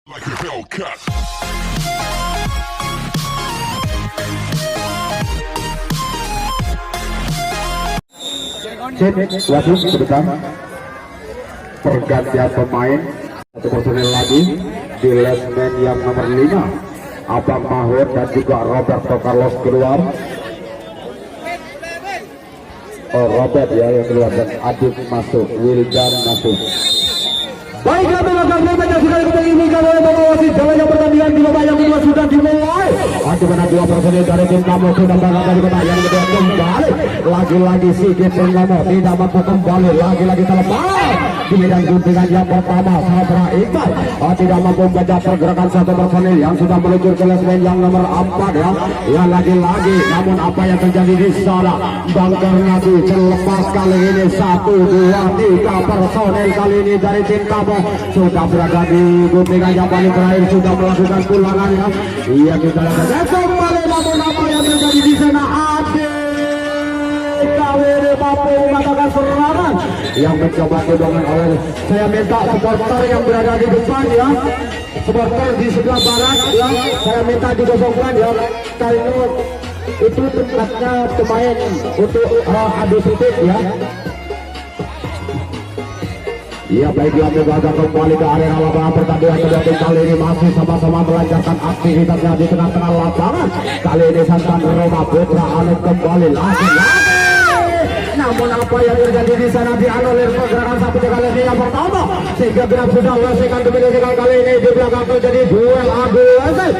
Like a Hellcat. Waduh, sebentar pergantian pemain, satu personel lagi di lesmen yang nomor 5 Abang Mahur dan juga Roberto Carlos keluar. Robert ya yang keluar dan Adit masuk, Wildan masuk. Baiklah, belakang kita sudah ini kalau mengawasi jalannya pertandingan di babak yang kedua sudah dimulai. Di mana dua personil dari tim kamu sudah berangkat dari kota yang kedua kembali. Lagi-lagi Sigit Purnomo tidak mampu kembali, lagi-lagi terlepas di medan guntingan yang pertama. Sabra Iqbal tidak mampu membaca pergerakan satu personil yang sudah meluncur ke lesmen yang nomor 4 ya. Ya lagi-lagi, namun apa yang terjadi di sana? Bangker Nabi terlepas kali ini 1, 2, 3 personil kali ini dari tim kamu sudah berada di guntingan yang paling terakhir, sudah melakukan pulangan ya. Iya, kita lihat kembali, namun apa yang terjadi di sana? KWD mampu mengatakan serangan yang mencoba didongeng oleh, saya minta supporter yang berada di depan ya, supporter di sebelah barat ya, saya minta dikosongkan ya, karena itu tempatnya pemain untuk adu titik ya. Iya, baik, dia mengajar kembali ke arena lapangan pertandingan kedua tim kali ini masih sama-sama melancarkan aktivitasnya di tengah-tengah lapangan. Kali ini Santan Roma Putra Anup kembali lagi. Namun apa yang terjadi di sana dianulir pergerakan satu kali ini yang pertama sehingga benar sudah selesaikan demikian kali ini di belakang terjadi duel adu lesai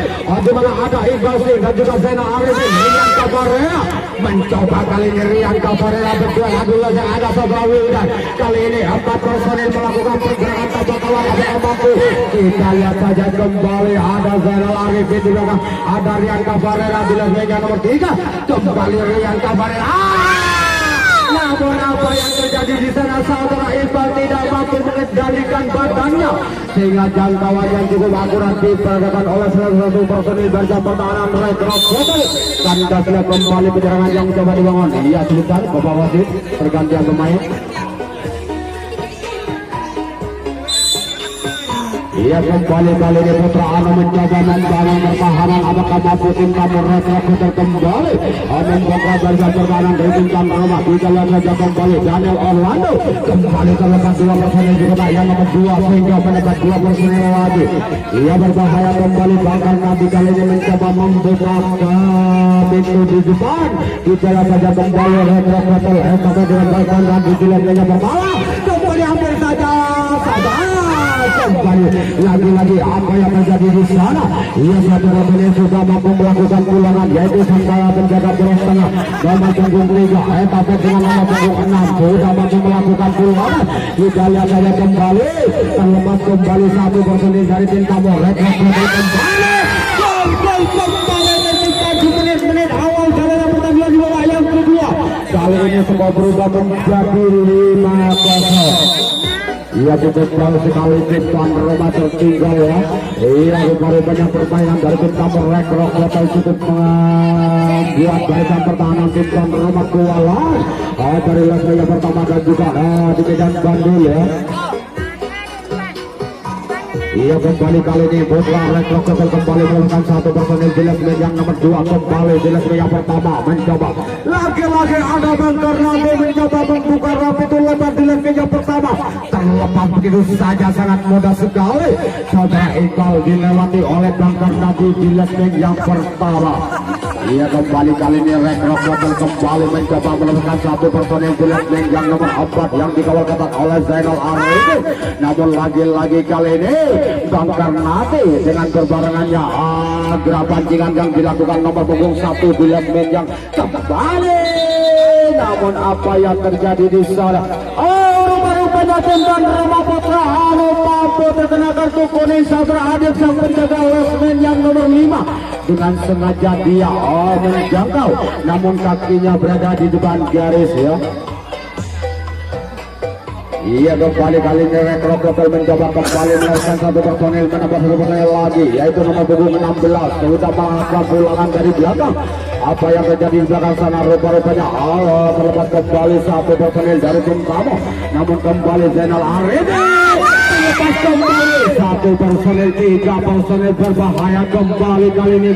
di mana ada Iqbal Singh dan juga Zainal Arifin. Rian Cabrera mencoba kali ini, Rian Cabrera berduel adu lesai, ada Sabra Wildan. Kali ini 4 personil melakukan pergerakan tanpa kalah yang mampu. Kita lihat saja kembali ada Zainal Arifin di belakang, ada Rian Cabrera di lesai yang nomor 3. Kembali Rian Cabrera. Namun apa yang terjadi di sana? Saudara Iqbal tidak mampu mengendalikan badannya sehingga jangkauan yang cukup akurat diperagakan oleh salah satu personil barisan pertahanan Red Rock Hotel. Kandasnya kembali penyerangan yang coba dibangun. Iya, sebentar Bapak Wasit, pergantian pemain. Ia kembali kali ini Putra Anu mencoba membangun pertahanan. Apakah mampu tim kamu Red Rock Hotel kembali membongkar barisan pertahanan dari tim kamu Roma? Kita lihat saja kembali Daniel Orlando kembali terlepas 2 personil juga yang nomor 2 sehingga mendapat 2 personil lagi. Ia berbahaya kembali, bahkan Nabi kali ini mencoba membuka pintu di depan. Kita lihat saja kembali Red Rock Hotel sampai dengan barisan dan dijelasnya pertama kembali hampir saja kembali lagi-lagi apa yang terjadi di sana. Ia satu personil sudah mampu melakukan pulangan yaitu Sangkaya penjaga bola tengah nomor punggung 3 etapa dengan nomor punggung 6 sudah mampu melakukan pulangan. Kita lihat saja kembali terlepas kembali 1 personil dari tim kamu Red Rock kembali kembali ketika di menit-menit awal jalannya pertandingan di babak yang kedua. Kali ini semua berubah menjadi 5-0. Ia cukup jauh sekali tim tuan Roma tertinggal ya. Iya, rupanya permainan dari tim kamu Red Rock Hotel cukup membuat barisan pertahanan tim tuan Roma kewalahan dari leg yang pertama dan juga di medan Bandung ya. Ia kembali kali ini Putra Red Rock Hotel kembali melakukan 1 personil di lesmen yang nomor 2 kembali di lesmen yang pertama mencoba lagi-lagi ada Bangker Nabi mencoba membuka rapi itu lebar di lesmen yang pertama terlepas begitu saja, sangat mudah sekali Saudara Iqbal dilewati oleh Bangker Nabi di lesmen yang pertama. Ia kembali kali ini Red Rock Hotel kembali mencoba melakukan 1 personil di lesmen yang nomor 4 yang dikawal ketat oleh Zainal Arifin. Namun lagi-lagi kali ini Bangker Nabi dengan berbarengannya gerak pancingan yang dilakukan nomor punggung 1 di lesmen yang kembali. Namun apa yang terjadi di sana? Rupa-rupanya Santan Roma Putra Anu mampu terkena kartu kuning. Sabra Adit sang penjaga lesmen yang nomor 5 dengan sengaja dia menjangkau, namun kakinya berada di depan garis ya. Iya, kembali kali ini Red Rock Hotel mencoba kembali melakukan 1 personil menambah 1 personil lagi yaitu nomor punggung 16 sudah melakukan pulangan dari belakang. Apa yang terjadi di belakang sana? Rupa-rupanya terlepas kembali 1 personil dari tim kamu, namun kembali Zainal Arifin lepas kembali satu personel, tiga personel berbahaya kembali kali ini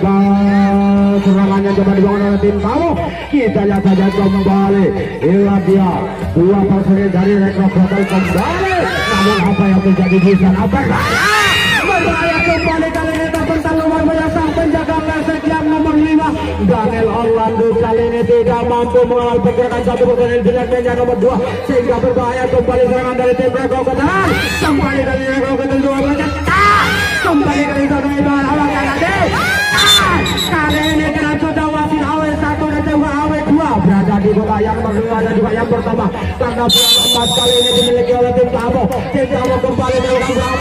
serangannya coba dibangun oleh tim tamu. Kita lihat saja kembali, inilah dia dua personel dari Rekrok Hotel kembali. Namun apa yang terjadi di sana? Berbahaya kembali kali ini terbentang luar biasa penjaga lesek yang nomor 5 Daniel Orlando kali ini tidak mampu mengawal pergerakan satu personel jelas meja nomor 2 sehingga berbahaya kembali serangan dari tim Rekrok Hotel. Kembali dari Rekrok Hotel 2 kembali dari saudara Iban awal kali ini dengan sudah wasit awal 1 dan juga awal 2 berada di bawah yang kedua dan juga yang pertama karena emas kali ini dimiliki oleh tim tamu. Tim tamu kembali melakukan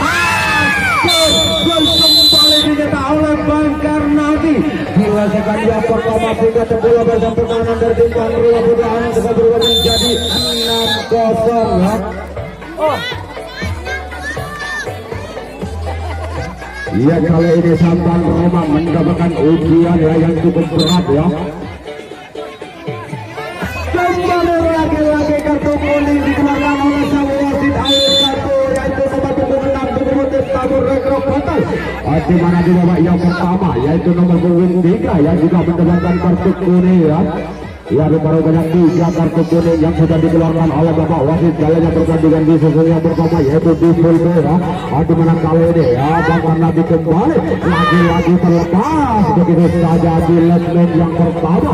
gol kembali dicetak oleh Bangkar Nadi. Gila sekali yang pertama sehingga terbola bersama pertahanan dari tim Bandung Putra dengan berubah menjadi 6-0 ya. Iya, kali ini Santan Roma mendapatkan ujian yang cukup berat ya. Kembali lagi-lagi kartu kuning dikeluarkan oleh sang wasit awal 1 yaitu nomor 26 tim tamu Rekrok Hotel. Di mana di babak yang pertama yaitu nomor 3 yang juga mendapatkan kartu kuning ya. Ya, baru banyak 3 kartu kuning yang sudah dikeluarkan oleh bapak wasit jalannya pertandingan di sesi yang pertama yaitu di full ya. Di mana kali ini ya Bangkar Nadi kembali lagi-lagi terlepas begitu saja di lesmen yang pertama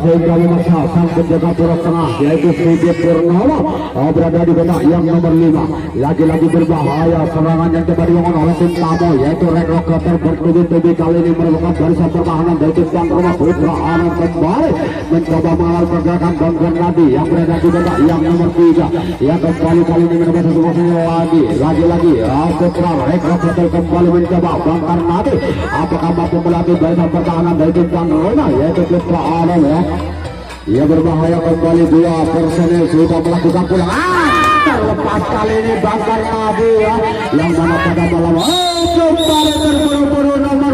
sehingga memaksa sang penjaga poros tengah yaitu Sidit Purnomo berada di kotak yang nomor 5. Lagi-lagi berbahaya serangan yang coba dibangun oleh tim tamu yaitu Rekrok Hotel bertubi-tubi kali ini merupakan barisan pertahanan dari tim Tuan Rumah Putra Anand kembali mencoba mengawal pergerakan Bangkar Nadi yang berada di kotak yang nomor 3 yang kembali kali ini mendapat satu posisi lagi-lagi Putra Rekrok Hotel kembali mencoba Bangkar Nadi apakah mampu melatih barisan pertahanan dari tim Tuan Rumah yaitu Putra Anand ya. Ia berbahaya kembali 2 personel sudah melakukan pulang terlepas kali ini Bangkar Nadi ya yang mana pada malam kembali terburu-buru nomor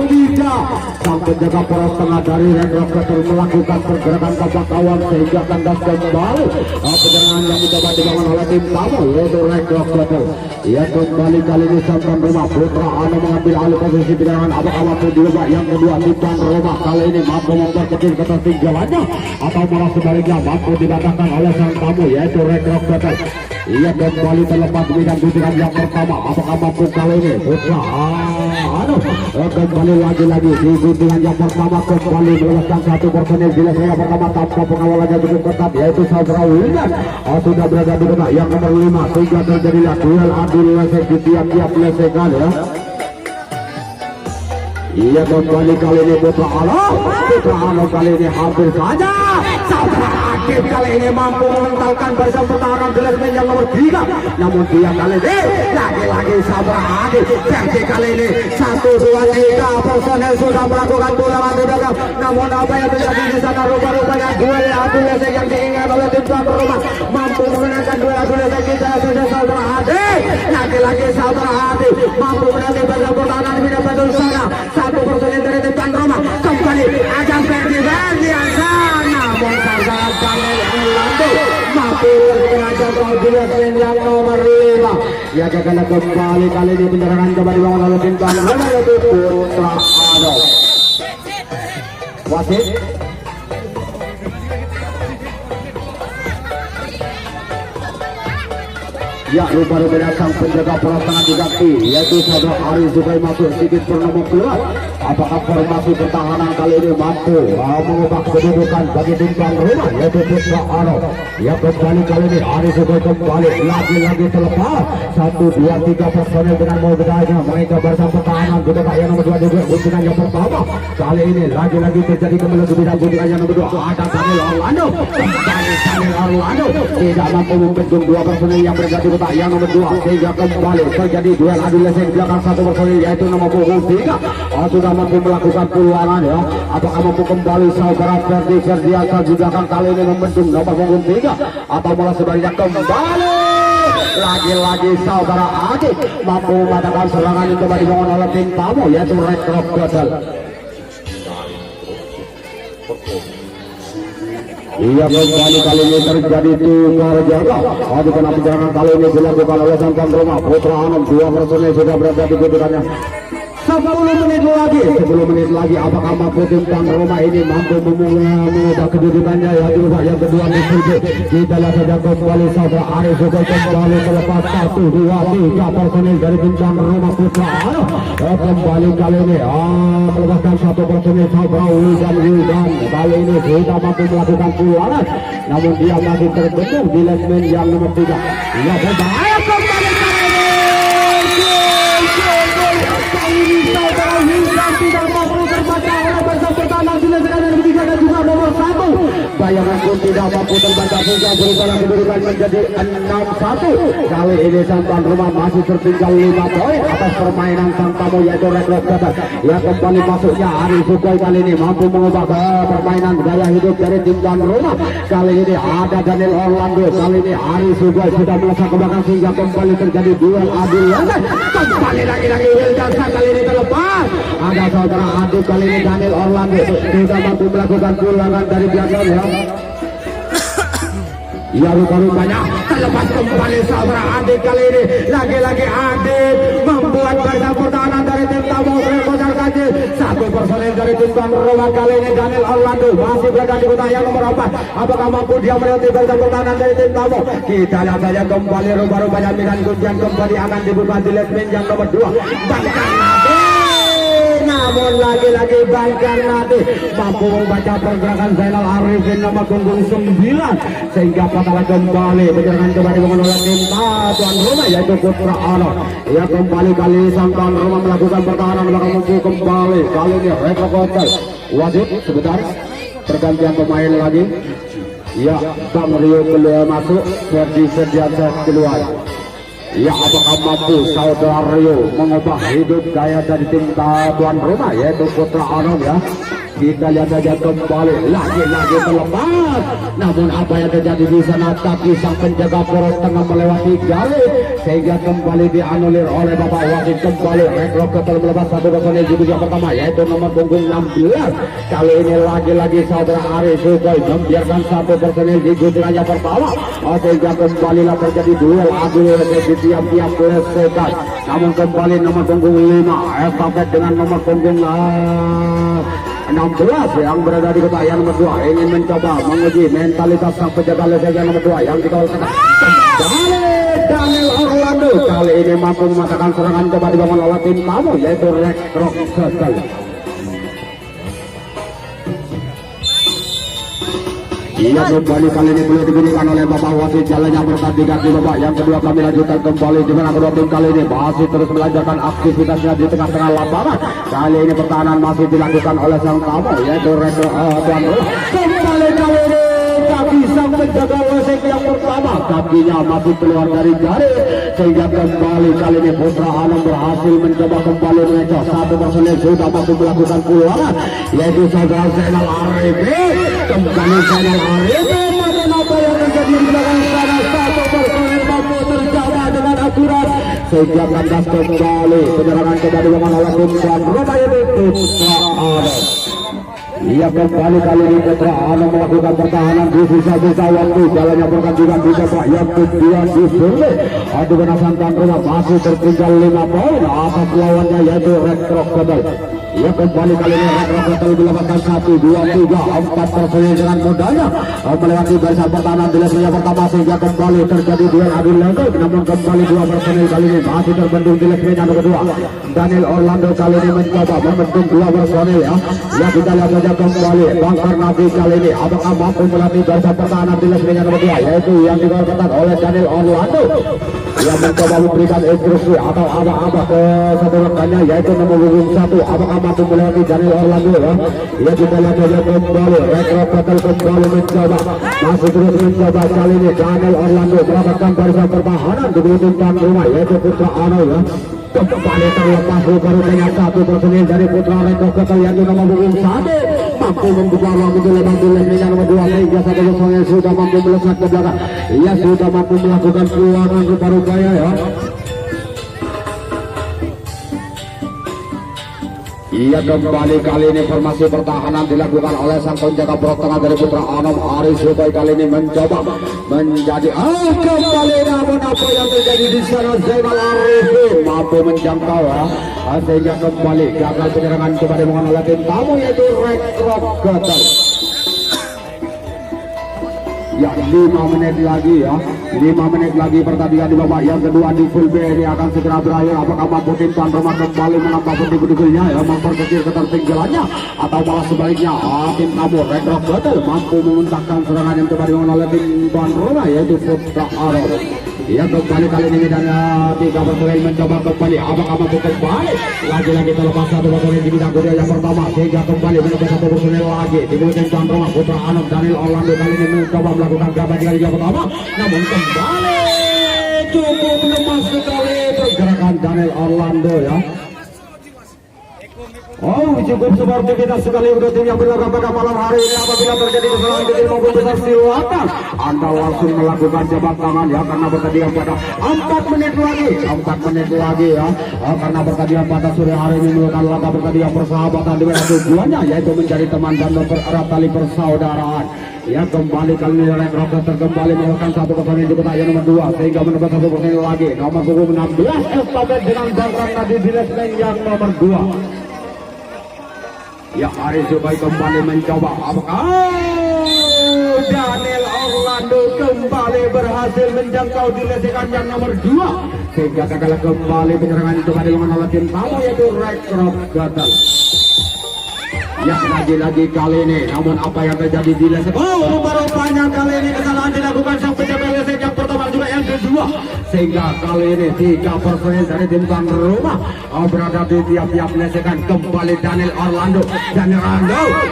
3 sang penjaga poros tengah dari Rekrok Hotel melakukan pergerakan kapak kawan sehingga kandas kembali penyerangan yang dicoba dibangun oleh tim tamu yaitu Rekrok Hotel. Ia kembali kali ini Santan Roma Putra Anand mengambil alih posisi penyerangan apakah mampu di babak yang kedua tim Tuan Roma kali ini mampu memperkecil ketertinggalannya atau malah sebaliknya mampu dibatalkan oleh sang tamu yaitu Rekrok Hotel. Ia kembali terlepas bidang guntingan yang pertama apakah mampu kali ini Putra kembali lagi-lagi di guntingan yang pertama kembali melepaskan satu personil jelas yang pertama tanpa pengawalannya cukup ketat yaitu Saudara William sudah berada di kotak yang nomor 5 sehingga terjadilah duel adu lesek di tiap-tiap lesekan ya. Ia kembali kali ini Putra Anand kali ini hampir saja Saudara Akif kali ini mampu mengentalkan barisan pertahanan jelas yang nomor 3 namun dia kali ini lagi-lagi Saudara Akif versi kali ini 1, 2, 3 personel sudah melakukan pulangan di belakang namun apa yang terjadi di sana rupa-rupanya duel adu lesek yang diingat oleh tim Tuan Rumah mampu memenangkan duel adu lesek kita sudah Saudara Akif lagi-lagi Saudara Akif mampu menangkan barisan pertahanan di bidang betul sana 1 personel dari tim Tuan Rumah kembali ajang versi yang sana Saudara Daniel Orlando mampu mengajar Bangkar yang nomor 5 ya gagal kembali kali ini penyerangan coba dibangun oleh tim Tuan Rumah yaitu Putra Anand. Wasit ya rupa-rupanya sang penjaga poros tengah diganti yaitu Saudara Ari Zubai masuk Sidit Purnomo keluar apakah formasi pertahanan kali ini mampu mengubah kedudukan bagi tim Tuan Rumah yaitu Putra Anand ya kembali kali ini Ari Zubai kembali lagi-lagi terlepas 1, 2, 3 personel dengan mau bedanya mereka bersama pertahanan di kotak yang nomor 2 juga guntingan yang pertama kali ini lagi-lagi terjadi kembali di bidang guntingan yang nomor 2 ada Daniel Orlando tidak mampu membendung 2 personel yang berada di kotak yang nomor 2 sehingga kembali terjadi duel adu lesek belakang 1 personel yaitu nomor 3 sudah mampu melakukan pulangan ya apakah mampu kembali Saudara Ferdiansa juga akan kali ini membendung nomor 3 atau malah sebaliknya kembali lagi-lagi Saudara Adi mampu mematahkan serangan yang coba dibangun oleh tim tamu yaitu Rekrok Hotel. Iya kembali kali ini terjadi tukar jaga. Adu kena penyerangan kali ini dilakukan oleh sang tuan rumah Putra Anom. Dua personil sudah berada di kedudukannya. 10 menit lagi apakah mampu tim tuan rumah ini mampu mengubah kedudukannya ya juga yang kedua mengikuti. Kita lihat saja kembali saudara Aris juga kembali selepas 1, 2, 3 personil dari tim tuan rumah Putra Anom. Kembali kali ini melepaskan 1 personil saudara Wildan kali ini sudah mampu melakukan pulangan, namun dia masih terbentuk di lesmen yang nomor 3. Ia berbahaya kembali saudara Wildan tidak mampu terbaca oleh bangsa pertahanan Silesia dan ketiga dan juga nomor 1. Bayangan pun tidak mampu terbaca sehingga berubah kedudukan menjadi 6-1. Kali ini sang tuan rumah masih tertinggal 5 poin atas permainan sang tamu yaitu Red Rock Gatas. Ya kembali masuknya Ari Sugoi kali ini mampu mengubah permainan gaya hidup dari tim tuan rumah. Kali ini ada Daniel Orlando, kali ini Ari Sugoi sudah melesat ke belakang sehingga kembali terjadi duel adil lantai. Kembali lagi-lagi Wildan kali ini terlepas. Ada saudara adu kali ini Daniel Orlando sudah mampu melakukan pulangan dari belakang ya. Ya rupanya terlepas kembali saudara Adik kali ini. Lagi-lagi Adik membuat barisan pertahanan dari tim tamu kocar kacir. 1 personil dari tim tuan rumah kali ini Daniel Orlando masih berada di kota yang nomor 4. Apakah mampu dia melewati barisan pertahanan dari tim tamu? Kita lihat saja kembali rupanya Milan Gunjan kembali akan dibuka di lesmen yang nomor 2. Bahkan namun lagi-lagi Bangkan Nadi mampu membaca pergerakan Zainal Arifin nomor punggung 9 sehingga patah kembali penyerangan kembali oleh tim tuan rumah yaitu Putra Anom. Ia kembali kali sang tuan rumah melakukan pertahanan belakang mampu kembali kali ini Red Rock Hotel. Wasit sebentar pergantian pemain lagi. Ya Bang Rio keluar masuk, Ferdi Sediasa keluar. Ya apakah mampu saudara Rio mengubah hidup gaya dari tim tuan rumah yaitu Putra Anom ya. Kita lihat saja kembali lagi-lagi terlepas. Namun apa yang terjadi di sana, tapi sang penjaga poros tengah melewati gali sehingga kembali dianulir oleh Bapak wasit. Kembali Red Rock telah melepas 1 personil di yang pertama yaitu nomor punggung 16. Kali ini lagi-lagi saudara Aris Sugoi membiarkan 1 personil di gudang yang pertama sehingga kembalilah terjadi duel adu di tiap-tiap sekat. Namun kembali nomor punggung 5 estafet dengan nomor punggung 16 yang berada di kota yang nomor 2 ingin mencoba menguji mentalitas sang penjaga lesnya yang nomor 2 yang dikawal kembali Daniel Orlando kali ini mampu mematahkan serangan coba dibangun oleh tim tamu yaitu Red Rock Hotel. Ia kembali kali ini boleh diberikan oleh Bapak wasit jalannya bertandingan di babak yang kedua. Kami lanjutkan kembali di mana kedua tim kali ini masih terus melanjutkan aktivitasnya di tengah-tengah lapangan. Kali ini pertahanan masih dilakukan oleh sang tamu yaitu Red Rock tuan rumah. Kembali kali ini kaki sang penjaga lesek yang pertama kakinya masih keluar dari jari sehingga kembali kali ini Putra Anom berhasil mencoba kembali mengecoh 1 personil sudah mampu melakukan pulangan yaitu saudara Zainal Arifin. Kembali Zainal Arifin namun apa yang terjadi di belakang sana 1 personil mampu terjaga dengan akurat sehingga kandas kembali penyerangan kembali dibangun oleh tim tuan rumah yaitu Putra Anom. Ia kembali kali ini Putra Anom melakukan pertahanan di sisa-sisa waktu jalannya pertandingan di babak yang kedua di Survei. Adu kenasan tuan rumah masih tertinggal 5 poin atas lawannya yaitu Red Rock Hotel. Ia kembali kali ini Red Rock Hotel dilakukan 1, 2, 3, 4 personil dengan mudahnya melewati barisan pertahanan di lesnya pertama sehingga kembali terjadi duel adu lengkap. Namun kembali 2 personil kali ini masih terbendung di lesnya yang kedua. Daniel Orlando kali ini mencoba membentuk 2 personil ya. Ya kita lihat saja kembali Bangkar Nabi kali ini apakah mampu melatih barisan pertahanan di lesnya yang kedua yaitu yang dikeluarkan oleh Daniel Orlando. Ia mencoba memberikan instruksi atau apa-apa ke satu rekannya yaitu nomor punggung 1 apakah mampu melewati Daniel Orlando ya. Ia kita lihat saja kembali Red Rock Hotel kembali mencoba masih terus mencoba kali ini Daniel Orlando melakukan barisan pertahanan di tim tuan rumah yaitu Putra Anom ya. Kembali terlepas rupanya 1 personil dari Putra Red Rock Hotel yang nomor punggung 1 mampu membuka ruang untuk lebar di lesnya nomor 2 sehingga 1 personil sudah mampu melesat ke belakang. Ia sudah mampu melakukan pulangan rupa-rupanya ya. Ia kembali kali ini formasi pertahanan dilakukan oleh sang penjaga perut tengah dari Putra Anom Aris Rubai kali ini mencoba menjadi kembali, namun apa yang terjadi di sana Zainal Arifin mampu menjangkau sehingga kembali gagal penyerangan kepada mengenai tim tamu yaitu Red Crocodile. Ya 5 menit lagi 5 menit lagi pertandingan di babak yang kedua di full B ini akan segera berakhir. Apakah mampu tim tuan rumah kembali menambah pundi-pundinya memperkecil ketertinggalannya atau malah sebaliknya tim tamu Red Crocodile mampu memuntahkan serangan yang kembali oleh tim tuan rumah yaitu Putra Anom. Ya kembali kali ini dan 3 personel mencoba kembali. Apakah mampu kembali lagi-lagi terlepas satu personel di bidang kuda yang pertama sehingga kembali menambah 1 personel lagi di tim tuan rumah Putra Anom. Daniel Orlando kali ini mencoba melakukan gabah di kali yang pertama, namun kembali cukup lemas sekali pergerakan Daniel Orlando cukup sportivitas sekali untuk tim yang berlaga pada malam hari ini. Apabila terjadi kesalahan kecil maupun besar silakan Anda langsung melakukan jabat tangan karena pertandingan pada 4 menit lagi karena pertandingan pada sore hari ini merupakan laga pertandingan persahabatan dengan tujuannya yaitu menjadi teman dan mempererat tali persaudaraan. Kembali kali ini Red Crocodile kembali melakukan 1 personil di kotak yang nomor 2 sehingga menambah 1 personil lagi nomor 16 estafet dengan Bang Rangga di Dinesmen yang nomor 2. Aris Rubai kembali mencoba. Apakah Daniel Orlando kembali berhasil menjangkau di lesekan yang nomor 2 sehingga gagal kembali penyerangan itu pada oleh tim tamu yaitu Red Crocodile. Lagi-lagi kali ini namun apa yang terjadi di lesek rupa-rupanya kali ini kesalahan dilakukan sang penjaga lesek yang pertama juga yang kedua sehingga kali ini 3 personil dari tim tuan rumah berada di tiap-tiap lesekan. Kembali Daniel Orlando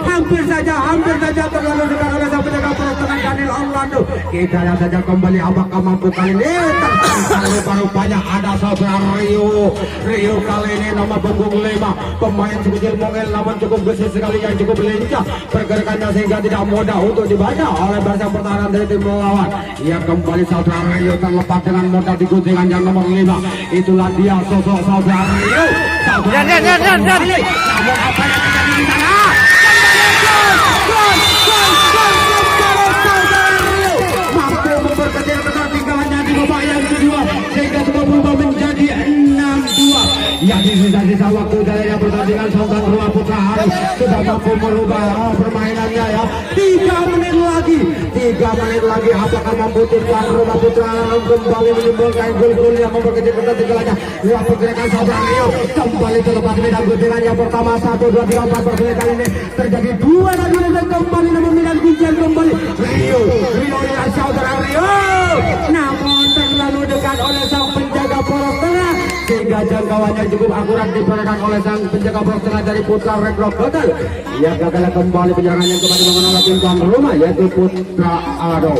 hampir saja terlalu dekat oleh sang penjaga perut tengah Daniel Orlando. Kita lihat saja kembali apakah mampu kali ini rupa-rupanya ada saudara Rio kali ini nomor punggung 5 pemain sekecil mongel namun cukup gesit sekali yang cukup lincah pergerakannya sehingga tidak mudah untuk dibaca oleh barisan pertahanan dari tim melawan. Kembali saudara Rio terlepas dengan mudah di guntingan yang nomor 5. Itulah dia sosok saudara Rio. Namun apa yang terjadi di sana? Mampu memperkecil ketertinggalannya di babak yang kedua sehingga semua berubah menjadi 6-2. Di sisa-sisa waktu dari pertandingan Sultan Rumah Putra Anom sudah mampu merubah permainannya 3 menit lagi apakah mampu tim tuan rumah Putra Anom kembali menimbulkan gol-gol yang memperkecil ketertinggalannya. Dua pergerakan saudara Rio kembali terlepas medan guntingan yang pertama 1, 2, 3, 4 personil kali ini terjadi 2 lagi dan kembali namun medan kuncian kembali Rio dengan saudara Rio namun terlalu dekat oleh sang penjaga poros tengah sehingga jangkauannya cukup akurat diberikan oleh sang penjaga poros tengah dari Putra Red Crocodile. Gagal kembali penyerangan yang kembali mengenai tim tuan rumah yaitu Putra Anom.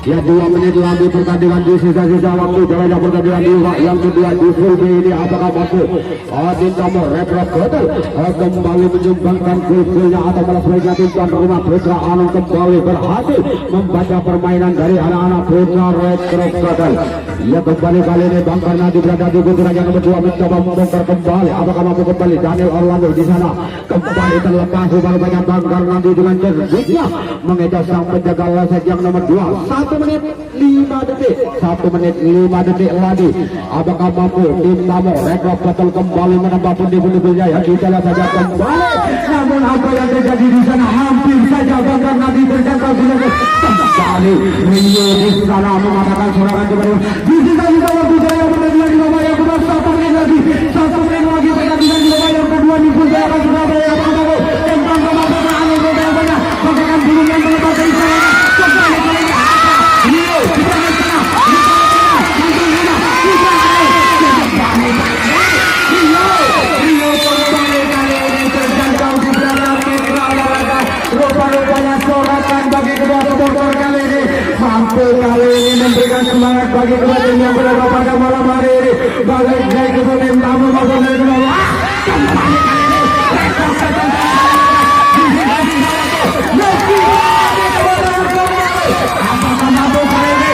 2 menit lagi pertandingan di sisa-sisa waktu jalannya pertandingan di yang kedua di full B ini apakah mampu tim tamu Red Crocodile kembali menyumbangkan gol-golnya atau malah sebaliknya tim tuan rumah Putra Anom kembali berhasil membaca permainan dari anak-anak Putra Red Crocodile. Kembali kali ini Bang Karnadi berada di guntingan yang nomor 2 mencoba membongkar kembali. Apakah mampu kembali Daniel Orlando di sana kembali terlepas rupanya Bang Karnadi dengan cerdiknya mengejar sang penjaga lesek yang nomor 2. 1 menit 5 detik 1 menit 5 detik lagi. Apakah mampu tim tamu Red Crocodile kembali menambah pundi-pundinya kita lihat saja kembali. Namun apa yang terjadi di sana hampir saja Bang Karnadi terjangkau kembali Rio di sana mengatakan serangan kepada di sisa-sisa waktu saya pertandingan di babak yang kedua 1 menit lagi pertandingan di babak yang kedua di full akan Surabaya dan Bang Putra Anom yang banyak melakukan burung yang terlepas dari sana kembali Rio di bagian tengah Rio kembali kali ini terjangkau di belakang mitra olahraga. Rupa-rupanya sorotan bagi kedua supporter kali ini mampu kali ini memberikan semangat bagi kedua tim yang berlaga pada malam hari ini. Balik dari kedua tim tamu maupun dari kedua kembali kali ini apakah mampu kali ini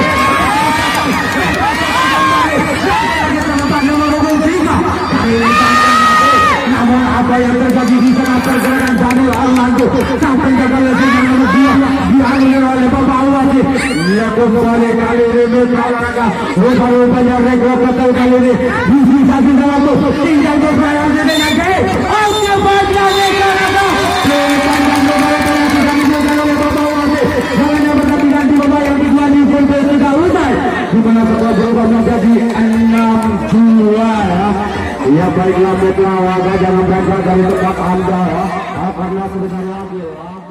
kali ini lagi di tengah pergerakan Daniel Armando sampai gagal lagi nomor 2 diambil oleh Bapak Awasi. Ia kembali kali ini mitra olahraga rupa-rupanya Rego Ketel kali ini bisa dalam tinggal beberapa dengan G. Oke baca Rego jalannya bergantian di babak yang kedua di game sudah usai di mana skor berubah menjadi 6-2 ya. Ya baiklah mitra olahraga jangan berangkat dari tempat Anda karena sebentar lagi ya.